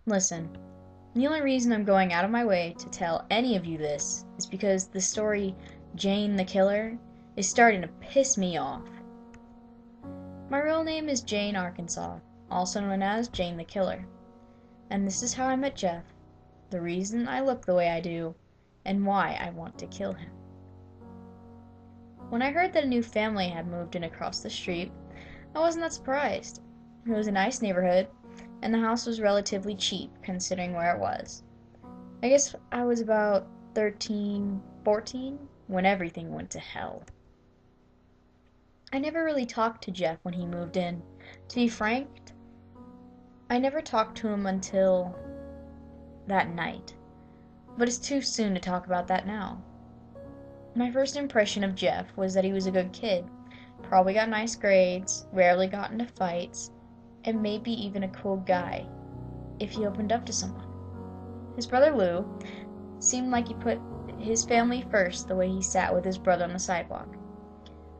Listen, the only reason I'm going out of my way to tell any of you this is because the story Jane the Killer is starting to piss me off. My real name is Jane Arkansas, also known as Jane the Killer, and this is how I met Jeff, the reason I look the way I do, and why I want to kill him. When I heard that a new family had moved in across the street, I wasn't that surprised. It was a nice neighborhood, and the house was relatively cheap considering where it was. I guess I was about 13, 14 when everything went to hell. I never really talked to Jeff when he moved in. To be frank, I never talked to him until that night. But it's too soon to talk about that now. My first impression of Jeff was that he was a good kid, probably got nice grades, rarely got into fights, and maybe even a cool guy if he opened up to someone. His brother Lou seemed like he put his family first the way he sat with his brother on the sidewalk.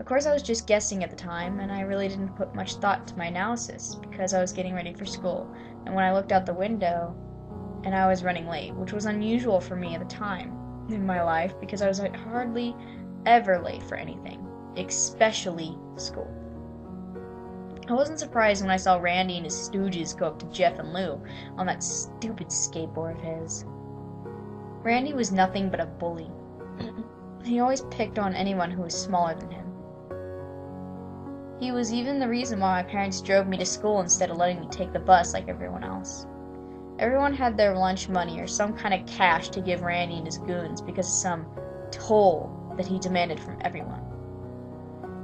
Of course, I was just guessing at the time, and I really didn't put much thought to my analysis because I was getting ready for school, and when I looked out the window, and I was running late, which was unusual for me at the time in my life because I was hardly ever late for anything, especially school. I wasn't surprised when I saw Randy and his stooges go up to Jeff and Lou on that stupid skateboard of his. Randy was nothing but a bully. He always picked on anyone who was smaller than him. He was even the reason why my parents drove me to school instead of letting me take the bus like everyone else. Everyone had their lunch money or some kind of cash to give Randy and his goons because of some toll that he demanded from everyone.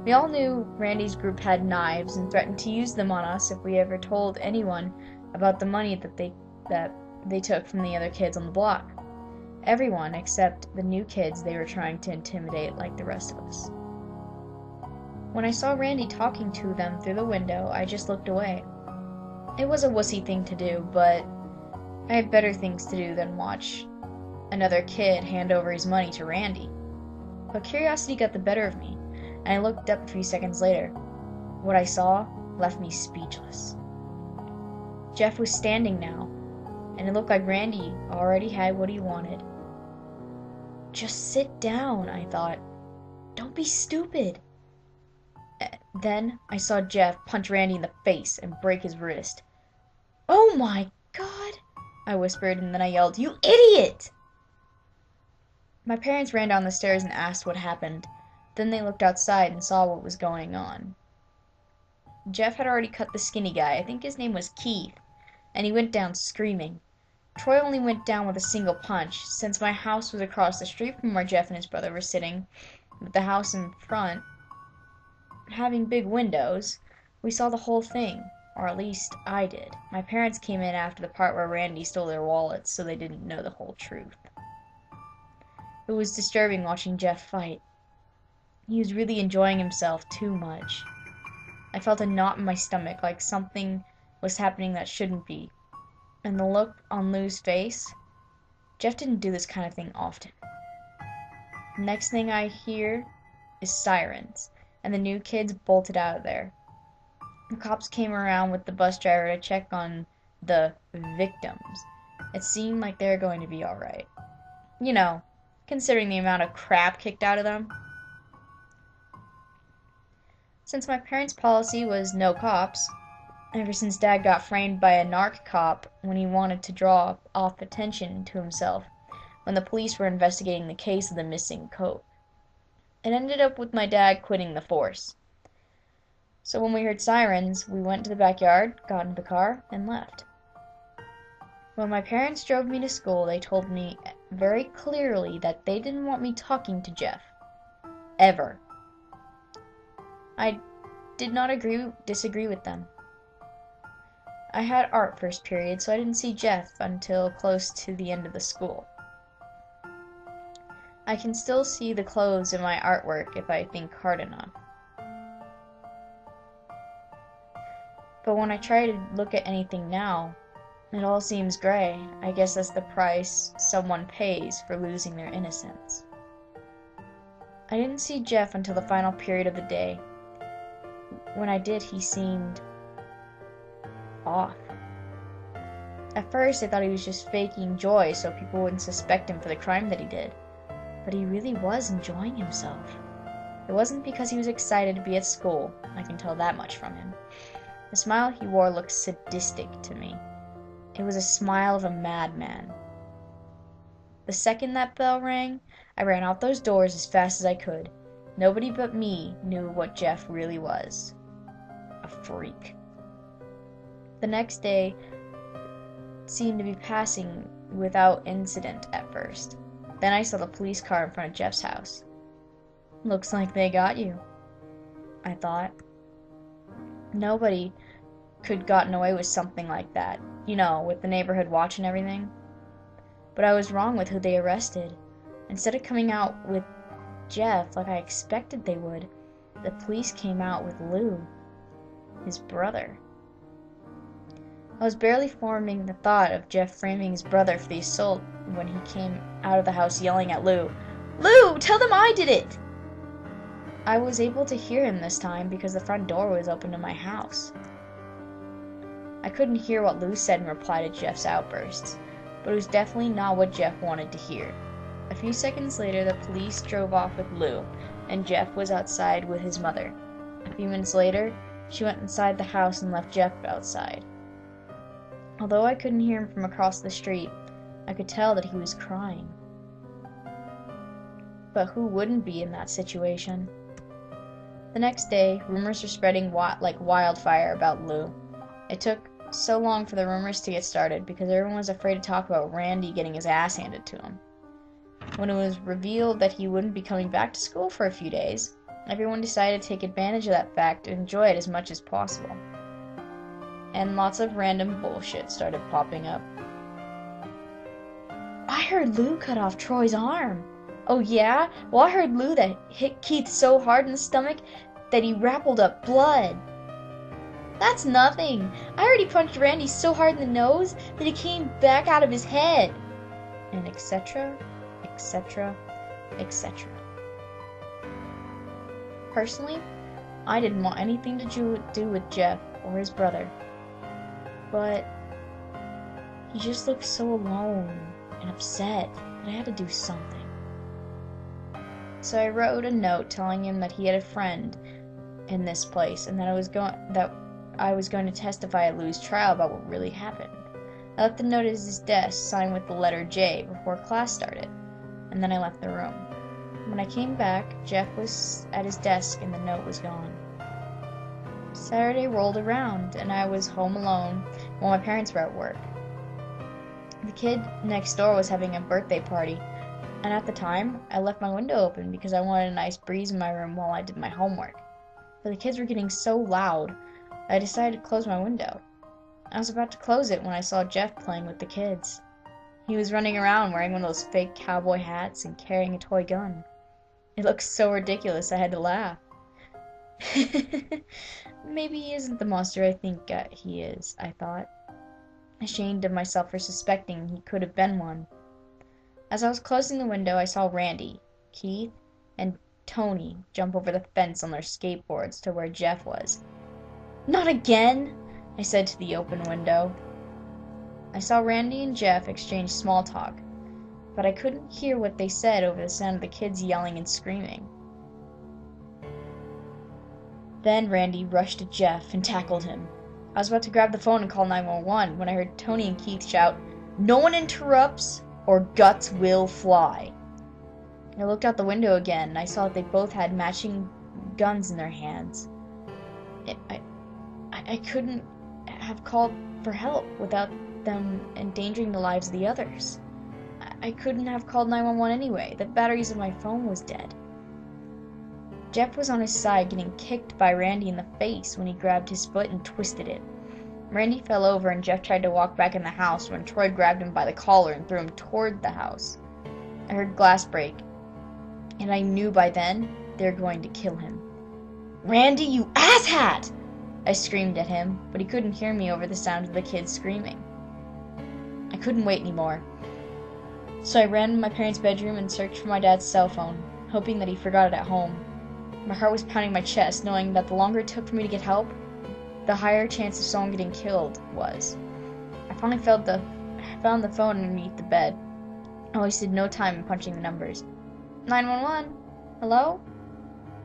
We all knew Randy's group had knives and threatened to use them on us if we ever told anyone about the money that they took from the other kids on the block. Everyone except the new kids they were trying to intimidate like the rest of us. When I saw Randy talking to them through the window, I just looked away. It was a wussy thing to do, but I had better things to do than watch another kid hand over his money to Randy. But curiosity got the better of me, and I looked up a few seconds later. What I saw left me speechless. Jeff was standing now, and it looked like Randy already had what he wanted. Just sit down, I thought. Don't be stupid. Then I saw Jeff punch Randy in the face and break his wrist. "Oh my God!" I whispered, and then I yelled, "You idiot!" My parents ran down the stairs and asked what happened. Then they looked outside and saw what was going on. Jeff had already cut the skinny guy, I think his name was Keith, and he went down screaming. Troy only went down with a single punch. Since my house was across the street from where Jeff and his brother were sitting, with the house in front having big windows, we saw the whole thing, or at least I did. My parents came in after the part where Randy stole their wallets, so they didn't know the whole truth. It was disturbing watching Jeff fight. He was really enjoying himself too much. I felt a knot in my stomach, like something was happening that shouldn't be. And the look on Lou's face, Jeff didn't do this kind of thing often. Next thing I hear is sirens, and the new kids bolted out of there. The cops came around with the bus driver to check on the victims. It seemed like they were going to be alright. You know, considering the amount of crap kicked out of them. Since my parents' policy was no cops, ever since Dad got framed by a narc cop when he wanted to draw off attention to himself when the police were investigating the case of the missing coat, it ended up with my dad quitting the force. So when we heard sirens, we went to the backyard, got into the car, and left. When my parents drove me to school, they told me very clearly that they didn't want me talking to Jeff. Ever. I did not disagree with them. I had art first period, so I didn't see Jeff until close to the end of the school. I can still see the clothes in my artwork if I think hard enough. But when I try to look at anything now, it all seems gray. I guess that's the price someone pays for losing their innocence. I didn't see Jeff until the final period of the day. When I did, he seemed off. At first, I thought he was just faking joy so people wouldn't suspect him for the crime that he did. But he really was enjoying himself. It wasn't because he was excited to be at school. I can tell that much from him. The smile he wore looked sadistic to me. It was a smile of a madman. The second that bell rang, I ran out those doors as fast as I could. Nobody but me knew what Jeff really was. A freak. The next day seemed to be passing without incident at first. Then I saw the police car in front of Jeff's house. Looks like they got you, I thought. Nobody could gotten away with something like that, you know, with the neighborhood watch and everything. But I was wrong with who they arrested. Instead of coming out with Jeff like I expected they would, the police came out with Lou, his brother. I was barely forming the thought of Jeff framing his brother for the assault when he came out of the house yelling at Lou, "Lou, tell them I did it!" I was able to hear him this time because the front door was open to my house. I couldn't hear what Lou said in reply to Jeff's outbursts, but it was definitely not what Jeff wanted to hear. A few seconds later, the police drove off with Lou, and Jeff was outside with his mother. A few minutes later, she went inside the house and left Jeff outside. Although I couldn't hear him from across the street, I could tell that he was crying. But who wouldn't be in that situation? The next day, rumors were spreading like wildfire about Lou. It took so long for the rumors to get started because everyone was afraid to talk about Randy getting his ass handed to him. When it was revealed that he wouldn't be coming back to school for a few days, everyone decided to take advantage of that fact to enjoy it as much as possible. And lots of random bullshit started popping up. I heard Lou cut off Troy's arm. Oh yeah? Well, I heard Lou that hit Keith so hard in the stomach that he rappled up blood. That's nothing. I heard he punched Randy so hard in the nose that it came back out of his head. And etc., etc., etc. Personally, I didn't want anything to do with Jeff or his brother. But he just looked so alone and upset that I had to do something. So I wrote a note telling him that he had a friend in this place and that I was going to testify at Lou's trial about what really happened. I left the note at his desk, signed with the letter J, before class started, and then I left the room. When I came back, Jeff was at his desk and the note was gone. Saturday rolled around, and I was home alone while my parents were at work. The kid next door was having a birthday party, and at the time, I left my window open because I wanted a nice breeze in my room while I did my homework. But the kids were getting so loud, I decided to close my window. I was about to close it when I saw Jeff playing with the kids. He was running around wearing one of those fake cowboy hats and carrying a toy gun. It looked so ridiculous I had to laugh. Maybe he isn't the monster I think he is, I thought, ashamed of myself for suspecting he could have been one. As I was closing the window, I saw Randy, Keith, and Tony jump over the fence on their skateboards to where Jeff was. "Not again!" I said to the open window. I saw Randy and Jeff exchange small talk, but I couldn't hear what they said over the sound of the kids yelling and screaming. Then Randy rushed to Jeff and tackled him. I was about to grab the phone and call 911 when I heard Tony and Keith shout, "No one interrupts or guts will fly." I looked out the window again and I saw that they both had matching guns in their hands. I couldn't have called for help without them endangering the lives of the others. I couldn't have called 911 anyway. The batteries of my phone was dead. Jeff was on his side getting kicked by Randy in the face when he grabbed his foot and twisted it. Randy fell over and Jeff tried to walk back in the house when Troy grabbed him by the collar and threw him toward the house. I heard glass break, and I knew by then they were going to kill him. "Randy, you asshat!" I screamed at him, but he couldn't hear me over the sound of the kids screaming. I couldn't wait anymore, so I ran to my parents' bedroom and searched for my dad's cell phone, hoping that he forgot it at home. My heart was pounding my chest, knowing that the longer it took for me to get help, the higher chance of someone getting killed was. I finally found the phone underneath the bed. I wasted no time in punching the numbers. 911? Hello?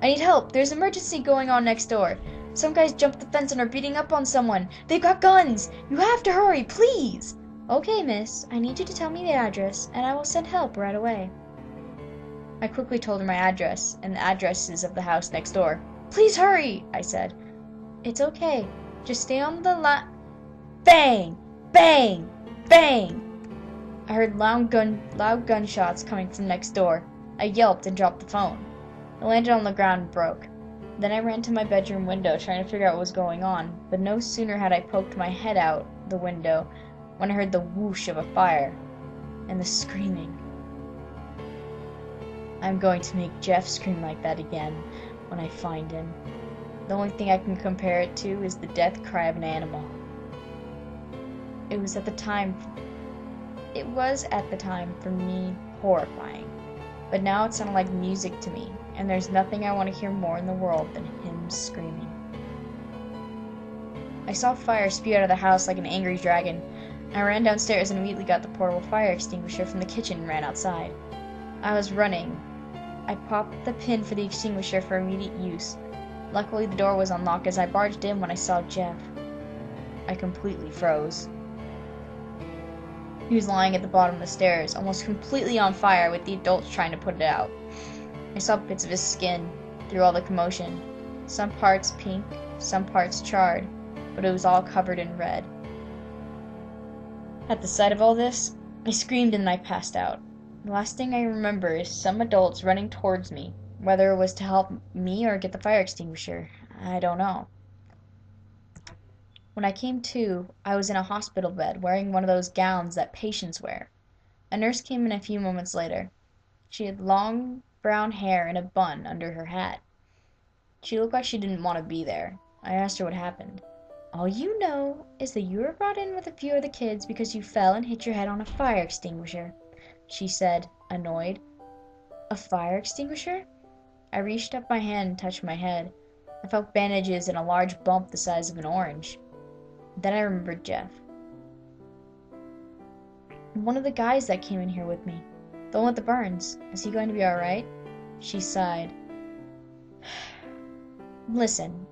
I need help. There's an emergency going on next door. Some guys jumped the fence and are beating up on someone. They've got guns. You have to hurry, please. Okay, miss. I need you to tell me the address, and I will send help right away. I quickly told her my address and the addresses of the house next door. Please hurry, I said. It's okay. Just stay on the line. Bang! Bang! Bang! I heard loud gunshots coming from next door. I yelped and dropped the phone. It landed on the ground and broke. Then I ran to my bedroom window trying to figure out what was going on, but no sooner had I poked my head out the window when I heard the whoosh of a fire and the screaming. I'm going to make Jeff scream like that again when I find him. The only thing I can compare it to is the death cry of an animal. It was at the time for me horrifying, but now it sounded like music to me, and there's nothing I want to hear more in the world than him screaming. I saw fire spew out of the house like an angry dragon. I ran downstairs and immediately got the portable fire extinguisher from the kitchen and ran outside. I was running. I popped the pin for the extinguisher for immediate use. Luckily, the door was unlocked as I barged in when I saw Jeff. I completely froze. He was lying at the bottom of the stairs, almost completely on fire with the adults trying to put it out. I saw bits of his skin through all the commotion. Some parts pink, some parts charred, but it was all covered in red. At the sight of all this, I screamed and I passed out. The last thing I remember is some adults running towards me. Whether it was to help me or get the fire extinguisher, I don't know. When I came to, I was in a hospital bed, wearing one of those gowns that patients wear. A nurse came in a few moments later. She had long brown hair and a bun under her hat. She looked like she didn't want to be there. I asked her what happened. All you know is that you were brought in with a few of the kids because you fell and hit your head on a fire extinguisher, she said, annoyed. A fire extinguisher? I reached up my hand and touched my head. I felt bandages and a large bump the size of an orange. Then I remembered Jeff. One of the guys that came in here with me. The one with the burns. Is he going to be alright? She sighed. Listen,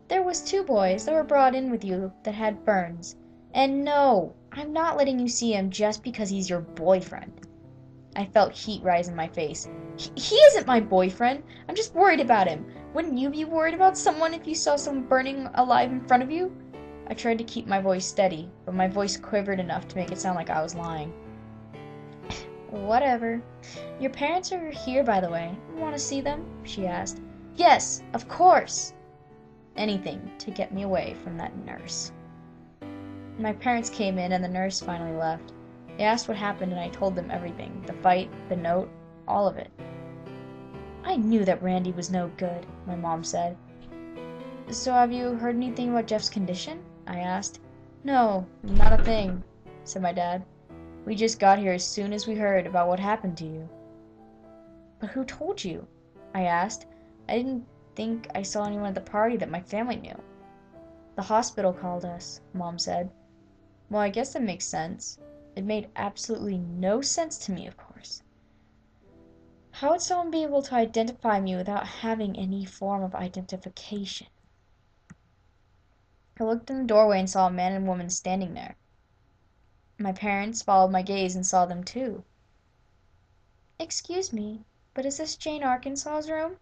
there was 2 boys that were brought in with you that had burns. And no, I'm not letting you see him just because he's your boyfriend. I felt heat rise in my face. He isn't my boyfriend. I'm just worried about him. Wouldn't you be worried about someone if you saw someone burning alive in front of you? I tried to keep my voice steady, but my voice quivered enough to make it sound like I was lying. Whatever. Your parents are here, by the way. Want to see them? She asked. Yes, of course. Anything to get me away from that nurse. My parents came in and the nurse finally left. They asked what happened and I told them everything. The fight, the note, all of it. I knew that Randy was no good, my mom said. So have you heard anything about Jeff's condition? I asked. No, not a thing, said my dad. We just got here as soon as we heard about what happened to you. But who told you? I asked. I didn't think I saw anyone at the party that my family knew. The hospital called us, Mom said. Well, I guess that makes sense. It made absolutely no sense to me, of course. How would someone be able to identify me without having any form of identification? I looked in the doorway and saw a man and woman standing there. My parents followed my gaze and saw them too. Excuse me, but is this Jane Arkansas's room?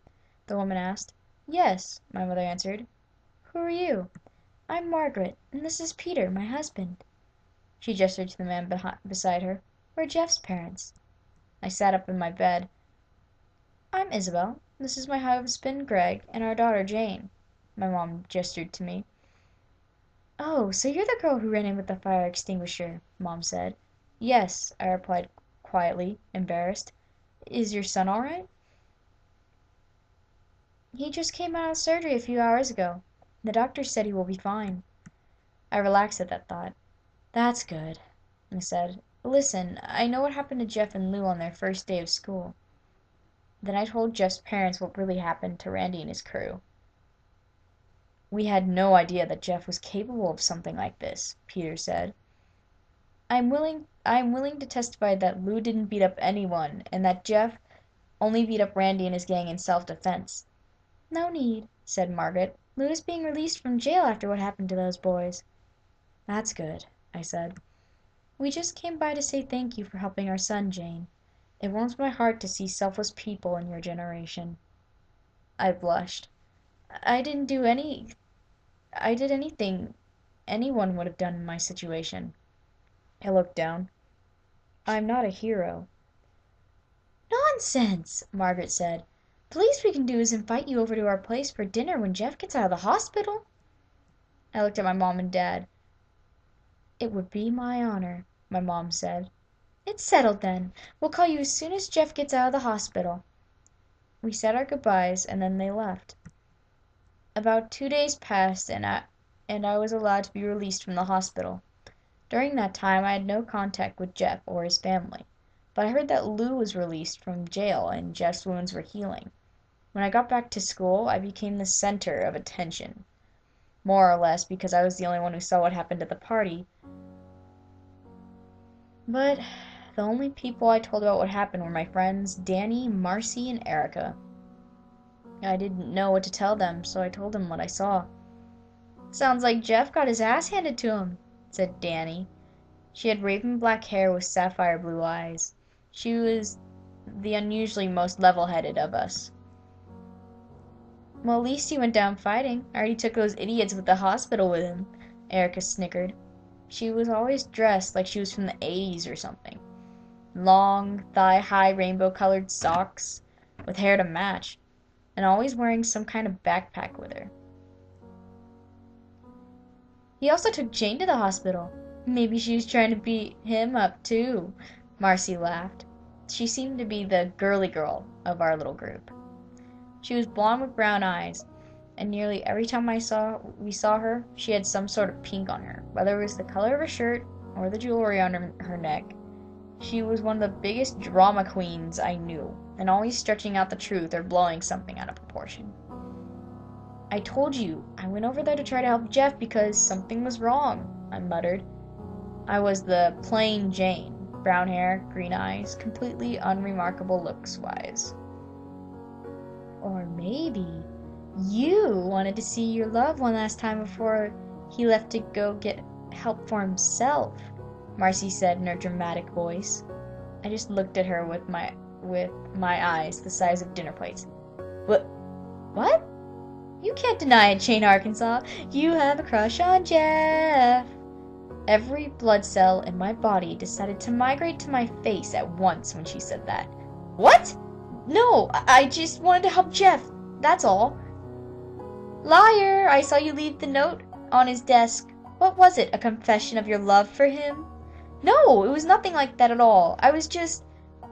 The woman asked. Yes, my mother answered. Who are you? I'm Margaret, and this is Peter, my husband. She gestured to the man beside her. We're Jeff's parents. I sat up in my bed. I'm Isabel. This is my husband, Greg, and our daughter, Jane. My mom gestured to me. Oh, so you're the girl who ran in with the fire extinguisher, Mom said. Yes, I replied quietly, embarrassed. Is your son all right? He just came out of surgery a few hours ago. The doctor said he will be fine. I relaxed at that thought. That's good, I said. Listen, I know what happened to Jeff and Lou on their first day of school. Then I told Jeff's parents what really happened to Randy and his crew. We had no idea that Jeff was capable of something like this, Peter said. I'm willing to testify that Lou didn't beat up anyone, and that Jeff only beat up Randy and his gang in self-defense." "No need," said Margaret. "Lou is being released from jail after what happened to those boys." "That's good," I said. "We just came by to say thank you for helping our son, Jane. It warms my heart to see selfless people in your generation." I blushed. I didn't do any I did anything anyone would have done in my situation. I looked down. "I'm not a hero." "Nonsense!" Margaret said. "The least we can do is invite you over to our place for dinner when Jeff gets out of the hospital." I looked at my mom and dad. "It would be my honor," my mom said. "It's settled then. We'll call you as soon as Jeff gets out of the hospital." We said our goodbyes, and then they left. About 2 days passed, and I was allowed to be released from the hospital. During that time I had no contact with Jeff or his family, but I heard that Lou was released from jail and Jeff's wounds were healing. When I got back to school I became the center of attention, more or less because I was the only one who saw what happened at the party. But the only people I told about what happened were my friends Danny, Marcy, and Erica. I didn't know what to tell them, so I told them what I saw. "Sounds like Jeff got his ass handed to him," said Danny. She had raven black hair with sapphire blue eyes. She was the unusually most level-headed of us. "Well, at least he went down fighting. I heard he took those idiots with the hospital with him," Erica snickered. She was always dressed like she was from the 80s or something. Long, thigh-high rainbow-colored socks, with hair to match, and always wearing some kind of backpack with her. "He also took Jane to the hospital. Maybe she was trying to beat him up, too," Marcy laughed. She seemed to be the girly girl of our little group. She was blonde with brown eyes, and nearly every time we saw her, she had some sort of pink on her, whether it was the color of her shirt or the jewelry on her neck. She was one of the biggest drama queens I knew, and always stretching out the truth or blowing something out of proportion. "I told you, I went over there to try to help Jeff because something was wrong," I muttered. I was the plain Jane, brown hair, green eyes, completely unremarkable looks-wise. "Or maybe you wanted to see your love one last time before he left to go get help for himself," Marcy said in her dramatic voice. I just looked at her with my eyes the size of dinner plates. What? "You can't deny it, Jane Arkansas. You have a crush on Jeff." Every blood cell in my body decided to migrate to my face at once when she said that. "What? No, I just wanted to help Jeff, that's all." "Liar! I saw you leave the note on his desk. What was it, a confession of your love for him?" "No, it was nothing like that at all. I was just—"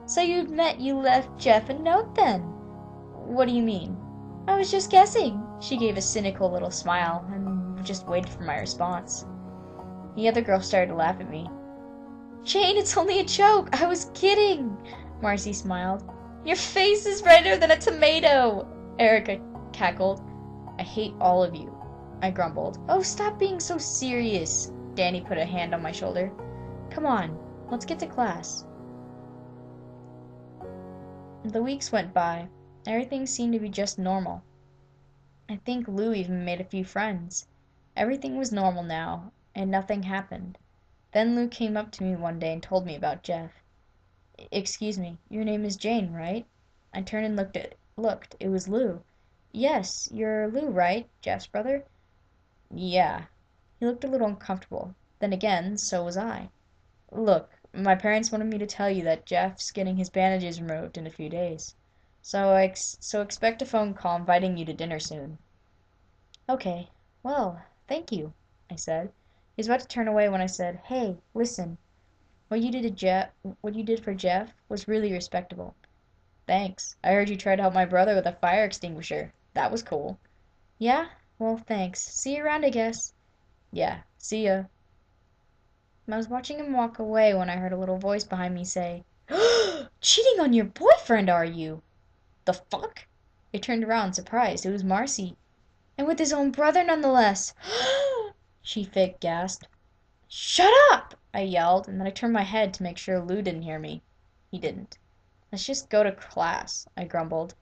"So you'd met you left Jeff a note then?" "What do you mean?" "I was just guessing." She gave a cynical little smile, and just waited for my response. The other girl started to laugh at me. "Jane, it's only a joke. I was kidding." Marcy smiled. "Your face is redder than a tomato," Erica cackled. "I hate all of you," I grumbled. "Oh, stop being so serious." Danny put a hand on my shoulder. "Come on, let's get to class." The weeks went by. Everything seemed to be just normal. I think Lou even made a few friends. Everything was normal now, and nothing happened. Then Lou came up to me one day and told me about Jeff. "Excuse me, your name is Jane, right?" I turned and looked. It was Lou. "Yes, you're Lou, right? Jeff's brother?" "Yeah." He looked a little uncomfortable. Then again, so was I. "Look, my parents wanted me to tell you that Jeff's getting his bandages removed in a few days. So expect a phone call inviting you to dinner soon." "Okay. Well, thank you," I said. He was about to turn away when I said, "Hey, listen. What you did for Jeff was really respectable." "Thanks. I heard you tried to help my brother with a fire extinguisher. That was cool." "Yeah? Well, thanks. See you around, I guess." "Yeah, see ya." I was watching him walk away when I heard a little voice behind me say, "Cheating on your boyfriend, are you?" "The fuck?" I turned around, surprised. It was Marcy. "And with his own brother, nonetheless." She fake gasped. Shut up! I yelled, and then I turned my head to make sure Lou didn't hear me. He didn't. Let's just go to class, I grumbled.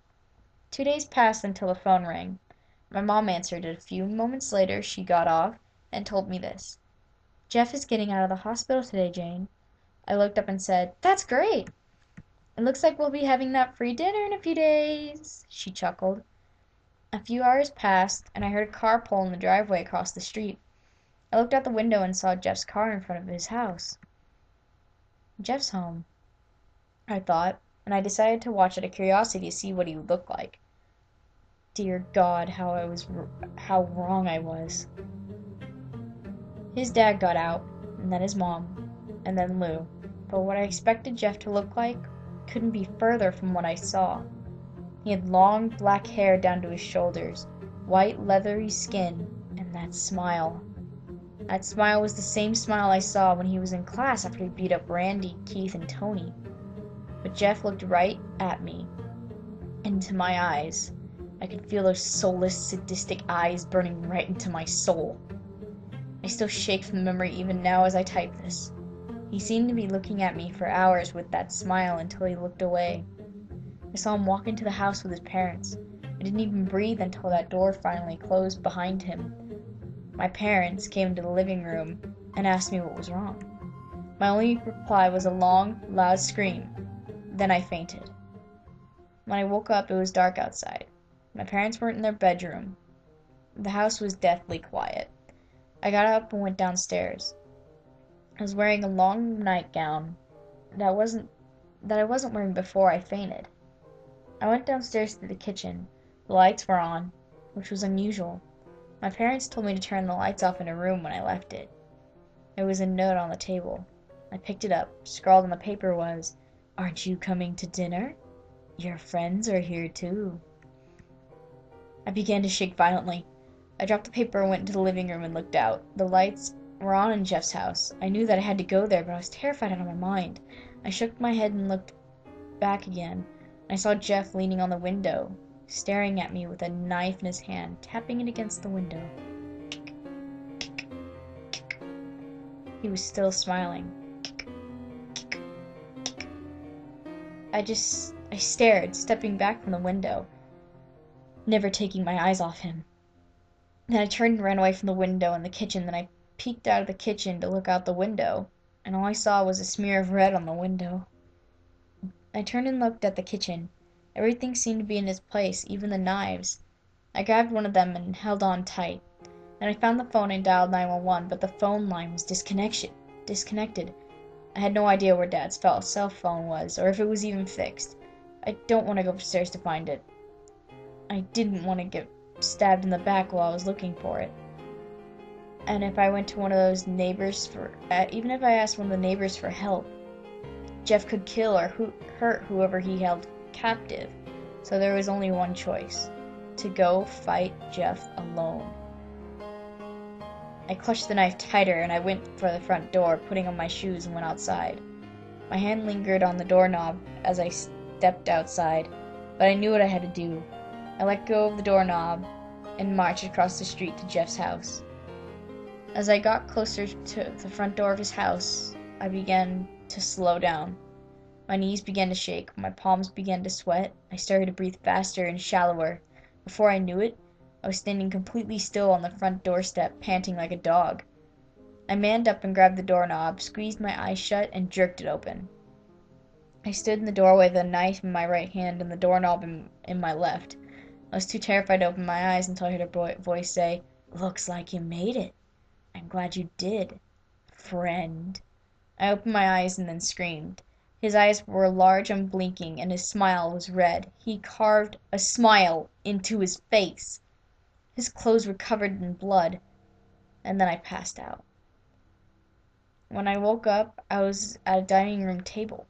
2 days passed until the phone rang. My mom answered it. A few moments later she got off and told me this. Jeff is getting out of the hospital today, Jane. I looked up and said, That's great! It looks like we'll be having that free dinner in a few days, she chuckled. A few hours passed, and I heard a car pull in the driveway across the street. I looked out the window and saw Jeff's car in front of his house. Jeff's home, I thought, and I decided to watch out of curiosity to see what he would look like. Dear God, how wrong I was. His dad got out, and then his mom, and then Lou. But what I expected Jeff to look like couldn't be further from what I saw. He had long black hair down to his shoulders, white leathery skin, and that smile. That smile was the same smile I saw when he was in class after he beat up Randy, Keith, and Tony. But Jeff looked right at me, into my eyes. I could feel those soulless, sadistic eyes burning right into my soul. I still shake from the memory even now as I type this. He seemed to be looking at me for hours with that smile until he looked away. I saw him walk into the house with his parents. I didn't even breathe until that door finally closed behind him. My parents came into the living room and asked me what was wrong. My only reply was a long, loud scream. Then I fainted. When I woke up, it was dark outside. My parents weren't in their bedroom. The house was deathly quiet. I got up and went downstairs. I was wearing a long nightgown that I wasn't wearing before I fainted. I went downstairs to the kitchen. The lights were on, which was unusual. My parents told me to turn the lights off in a room when I left it. There was a note on the table. I picked it up. Scrawled on the paper was, "Aren't you coming to dinner? Your friends are here too." I began to shake violently. I dropped the paper and went into the living room and looked out. The lights were on in Jeff's house. I knew that I had to go there, but I was terrified out of my mind. I shook my head and looked back again. I saw Jeff leaning on the window, staring at me with a knife in his hand, tapping it against the window. He was still smiling. I stared, stepping back from the window, never taking my eyes off him. Then I turned and ran away from the window in the kitchen. Then I peeked out of the kitchen to look out the window, and all I saw was a smear of red on the window. I turned and looked at the kitchen. Everything seemed to be in its place, even the knives. I grabbed one of them and held on tight. Then I found the phone and dialed 911, but the phone line was disconnected. I had no idea where Dad's cell phone was, or if it was even fixed. I don't want to go upstairs to find it. I didn't want to get stabbed in the back while I was looking for it. And if I went to one of those neighbors even if I asked one of the neighbors for help, Jeff could kill or hurt whoever he held captive. So there was only one choice: to go fight Jeff alone. I clutched the knife tighter and I went for the front door, putting on my shoes, and went outside. My hand lingered on the doorknob as I stepped outside, but I knew what I had to do. I let go of the doorknob and marched across the street to Jeff's house. As I got closer to the front door of his house, I began to slow down. My knees began to shake, my palms began to sweat, I started to breathe faster and shallower. Before I knew it, I was standing completely still on the front doorstep, panting like a dog. I manned up and grabbed the doorknob, squeezed my eyes shut, and jerked it open. I stood in the doorway with a knife in my right hand and the doorknob in my left. I was too terrified to open my eyes until I heard a voice say, "Looks like you made it. I'm glad you did, friend." I opened my eyes and then screamed. His eyes were large and blinking, and his smile was red. He carved a smile into his face. His clothes were covered in blood, and then I passed out. When I woke up, I was at a dining room table.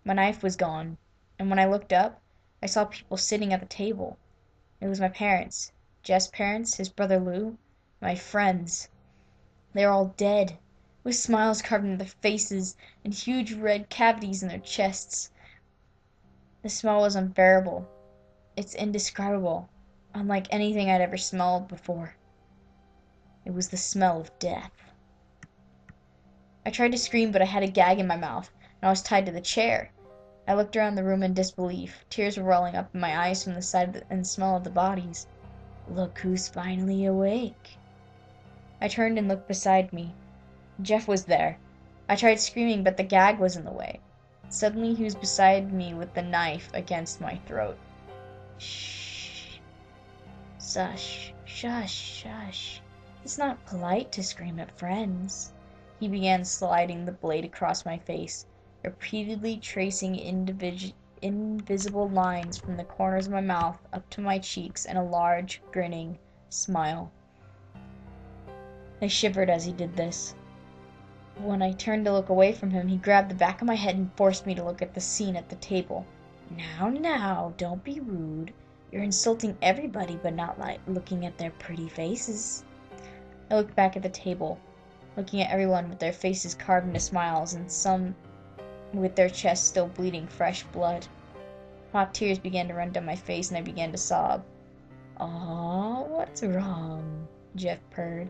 My knife was gone, and when I looked up, I saw people sitting at the table. It was my parents, Jeff's parents, his brother Lou, my friends. They were all dead, with smiles carved into their faces and huge red cavities in their chests. The smell was unbearable. It's indescribable, unlike anything I'd ever smelled before. It was the smell of death. I tried to scream, but I had a gag in my mouth, and I was tied to the chair. I looked around the room in disbelief. Tears were welling up in my eyes from the sight of and smell of the bodies. Look who's finally awake. I turned and looked beside me. Jeff was there. I tried screaming, but the gag was in the way. Suddenly he was beside me with the knife against my throat. Shh. Shush. Shush. Shush. It's not polite to scream at friends. He began sliding the blade across my face, repeatedly tracing invisible lines from the corners of my mouth up to my cheeks in a large, grinning smile. I shivered as he did this. When I turned to look away from him, he grabbed the back of my head and forced me to look at the scene at the table. Now, don't be rude. You're insulting everybody, but not like looking at their pretty faces. I looked back at the table, looking at everyone with their faces carved into smiles, and some with their chests still bleeding fresh blood. Hot tears began to run down my face, and I began to sob. Aw, what's wrong? Jeff purred.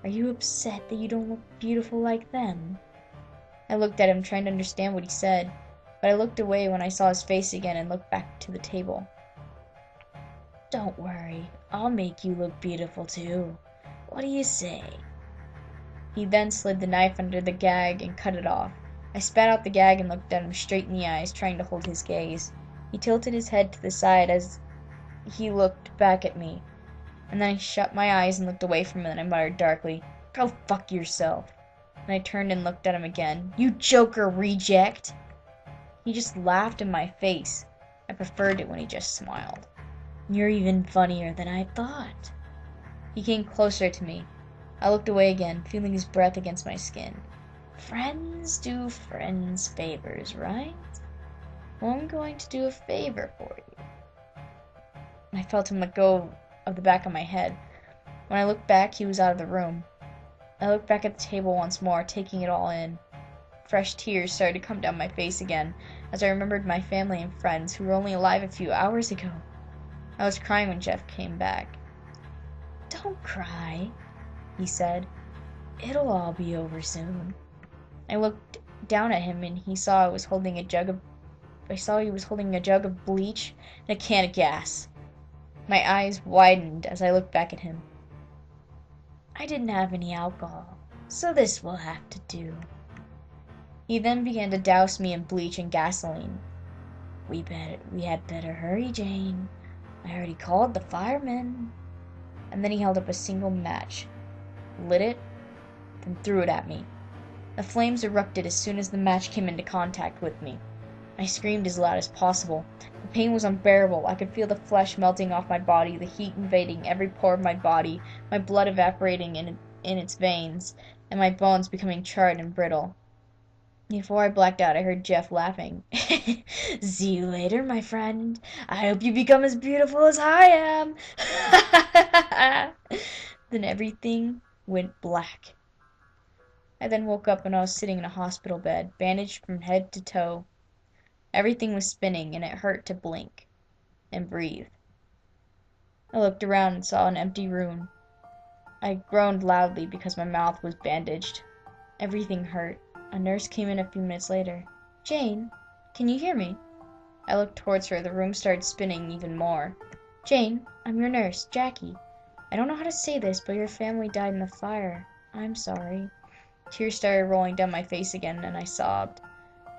Are you upset that you don't look beautiful like them? I looked at him, trying to understand what he said, but I looked away when I saw his face again and looked back to the table. Don't worry, I'll make you look beautiful too. What do you say? He then slid the knife under the gag and cut it off. I spat out the gag and looked at him straight in the eyes, trying to hold his gaze. He tilted his head to the side as he looked back at me. And then I shut my eyes and looked away from him, and I muttered darkly, Go fuck yourself. And I turned and looked at him again. You joker reject! He just laughed in my face. I preferred it when he just smiled. You're even funnier than I thought. He came closer to me. I looked away again, feeling his breath against my skin. Friends do friends favors, right? Well, I'm going to do a favor for you. I felt him let go of the back of my head. When I looked back, he was out of the room. I looked back at the table once more, taking it all in. Fresh tears started to come down my face again, as I remembered my family and friends who were only alive a few hours ago. I was crying when Jeff came back. Don't cry, he said. It'll all be over soon. I looked down at him, and he saw he was holding a jug of bleach and a can of gas. My eyes widened as I looked back at him. I didn't have any alcohol, so this will have to do. He then began to douse me in bleach and gasoline. We had better hurry, Jane. I already called the firemen. And then he held up a single match, lit it, then threw it at me. The flames erupted as soon as the match came into contact with me. I screamed as loud as possible. The pain was unbearable. I could feel the flesh melting off my body, the heat invading every pore of my body, my blood evaporating in its veins, and my bones becoming charred and brittle. Before I blacked out, I heard Jeff laughing. See you later, my friend. I hope you become as beautiful as I am. Then everything went black. I then woke up and I was sitting in a hospital bed, bandaged from head to toe. Everything was spinning, and it hurt to blink and breathe. I looked around and saw an empty room. I groaned loudly because my mouth was bandaged. Everything hurt. A nurse came in a few minutes later. Jane, can you hear me? I looked towards her. The room started spinning even more. Jane, I'm your nurse, Jackie. I don't know how to say this, but your family died in the fire. I'm sorry. Tears started rolling down my face again, and I sobbed.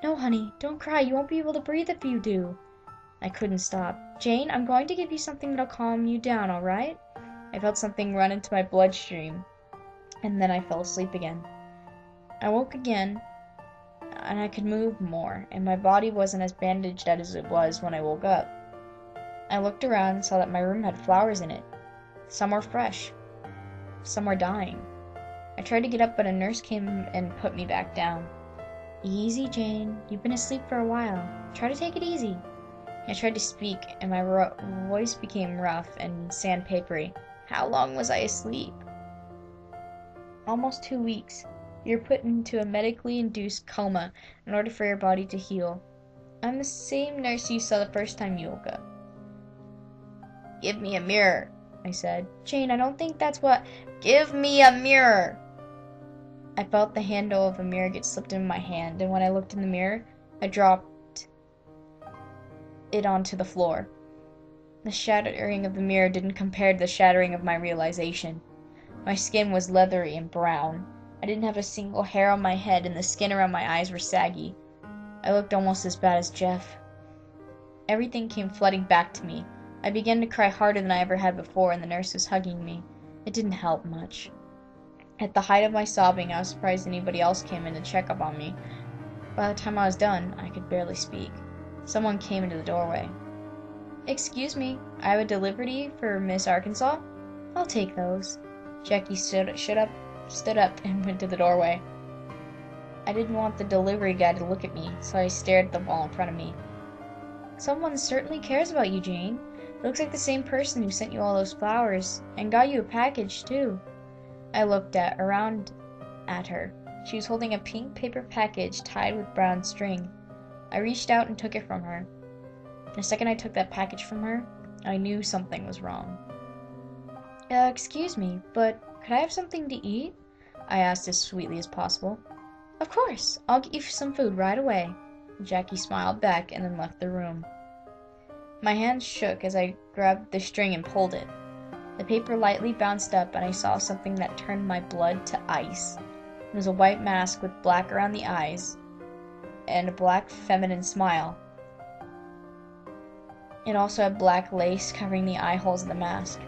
No, honey, don't cry. You won't be able to breathe if you do. I couldn't stop. Jane, I'm going to give you something that'll calm you down, all right? I felt something run into my bloodstream, and then I fell asleep again. I woke again, and I could move more, and my body wasn't as bandaged as it was when I woke up. I looked around and saw that my room had flowers in it. Some were fresh. Some were dying. I tried to get up, but a nurse came and put me back down. Easy, Jane. You've been asleep for a while. Try to take it easy. I tried to speak, and my voice became rough and sandpapery. How long was I asleep? Almost 2 weeks. You're put into a medically induced coma in order for your body to heal. I'm the same nurse you saw the first time you woke up. Give me a mirror, I said. Jane, I don't think that's what... Give me a mirror! I felt the handle of a mirror get slipped in my hand, and when I looked in the mirror, I dropped it onto the floor. The shattering of the mirror didn't compare to the shattering of my realization. My skin was leathery and brown. I didn't have a single hair on my head, and the skin around my eyes were saggy. I looked almost as bad as Jeff. Everything came flooding back to me. I began to cry harder than I ever had before, and the nurse was hugging me. It didn't help much. At the height of my sobbing, I was surprised anybody else came in to check up on me. By the time I was done, I could barely speak. Someone came into the doorway. "Excuse me, I have a delivery for Miss Arkansas." "I'll take those." Jackie stood up and went to the doorway. I didn't want the delivery guy to look at me, so I stared at the wall in front of me. "Someone certainly cares about you, Jane. It looks like the same person who sent you all those flowers, and got you a package, too." I looked around at her. She was holding a pink paper package tied with brown string. I reached out and took it from her. The second I took that package from her, I knew something was wrong. Excuse me, but could I have something to eat?" I asked as sweetly as possible. "Of course. I'll get you some food right away." Jackie smiled back and then left the room. My hands shook as I grabbed the string and pulled it. The paper lightly bounced up, and I saw something that turned my blood to ice. It was a white mask with black around the eyes and a black feminine smile. It also had black lace covering the eye holes of the mask.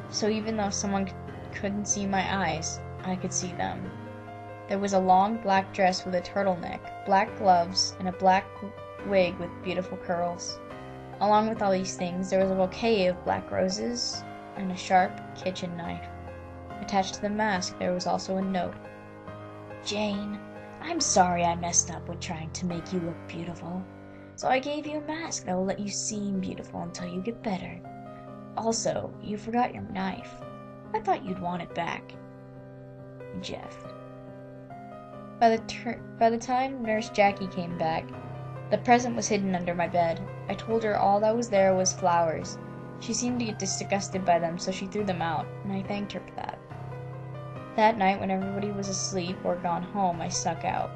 So even though someone couldn't see my eyes, I could see them. There was a long black dress with a turtleneck, black gloves, and a black wig with beautiful curls. Along with all these things, there was a bouquet of black roses and a sharp kitchen knife. Attached to the mask, there was also a note. "Jane, I'm sorry I messed up with trying to make you look beautiful. So I gave you a mask that will let you seem beautiful until you get better. Also, you forgot your knife. I thought you'd want it back. Jeff." By the time Nurse Jackie came back, the present was hidden under my bed. I told her all that was there was flowers. She seemed to get disgusted by them, so she threw them out, and I thanked her for that. That night, when everybody was asleep or gone home, I snuck out.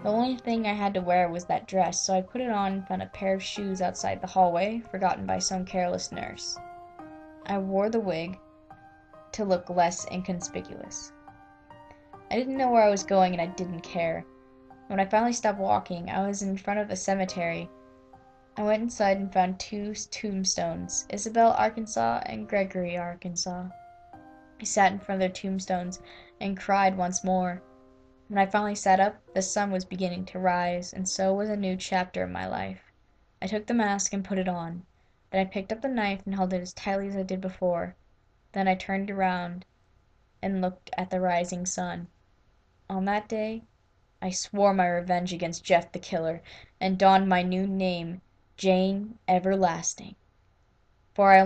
The only thing I had to wear was that dress, so I put it on and found a pair of shoes outside the hallway, forgotten by some careless nurse. I wore the wig to look less inconspicuous. I didn't know where I was going, and I didn't care. When I finally stopped walking, I was in front of the cemetery. I went inside and found two tombstones, Isabel, Arkansas, and Gregory, Arkansas. I sat in front of their tombstones and cried once more. When I finally sat up, the sun was beginning to rise, and so was a new chapter in my life. I took the mask and put it on. Then I picked up the knife and held it as tightly as I did before. Then I turned around and looked at the rising sun. On that day, I swore my revenge against Jeff the Killer, and donned my new name, Jane Everlasting. For I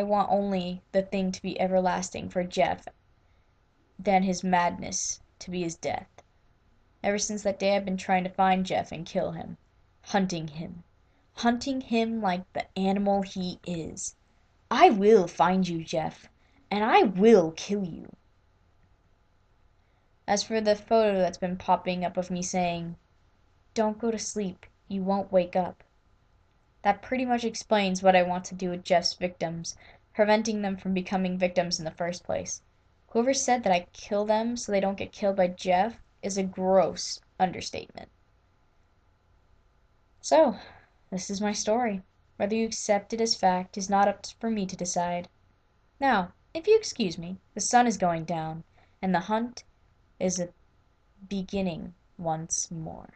want only the thing to be everlasting for Jeff, than his madness to be his death. Ever since that day I've been trying to find Jeff and kill him. Hunting him like the animal he is. I will find you, Jeff, and I will kill you. As for the photo that's been popping up of me saying, "Don't go to sleep, you won't wake up," that pretty much explains what I want to do with Jeff's victims, preventing them from becoming victims in the first place. Whoever said that I kill them so they don't get killed by Jeff is a gross understatement. So, this is my story. Whether you accept it as fact is not up for me to decide. Now, if you excuse me, the sun is going down, and the hunt is beginning once more.